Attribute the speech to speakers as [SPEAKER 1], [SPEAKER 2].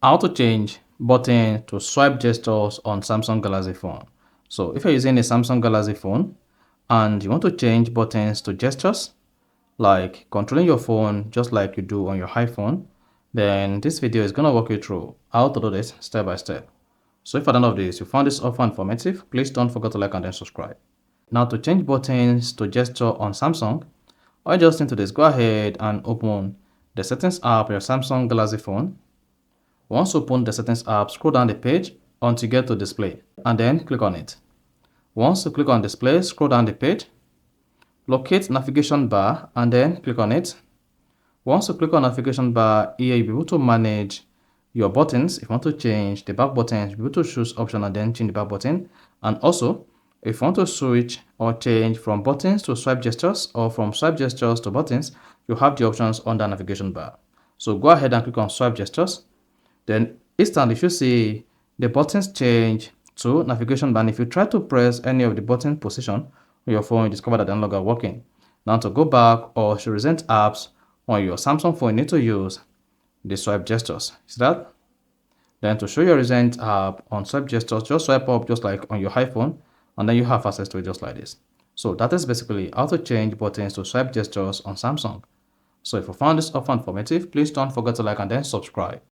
[SPEAKER 1] How to change button to swipe gestures on Samsung Galaxy phone. So if you're using a Samsung Galaxy phone and you want to change buttons to gestures, like controlling your phone just like you do on your iPhone, then this video is going to walk you through how to do this step by step. So if at the end of this you found this offer informative, please don't forget to like and then subscribe. Now to change buttons to gesture on Samsung, all you just need to do is go ahead and open the settings app on your Samsung Galaxy phone. Once open the settings app, scroll down the page until you get to display and then click on it. Once you click on display, scroll down the page, locate navigation bar and then click on it. Once you click on navigation bar, here you'll be able to manage your buttons. If you want to change the back buttons, you'll be able to choose option and then change the back button. And also, if you want to switch or change from buttons to swipe gestures or from swipe gestures to buttons, you have the options on the navigation bar. So go ahead and click on swipe gestures. Then instantly you should see the buttons change to navigation bar. And if you try to press any of the button position on your phone, you discover that they're no longer working. Now to go back or to resent apps on your Samsung phone, you need to use the swipe gestures. See that? Then to show your recent app on swipe gestures, just swipe up just like on your iPhone, and then you have access to it just like this. So that is basically how to change buttons to swipe gestures on Samsung. So if you found this offer informative, please don't forget to like and then subscribe.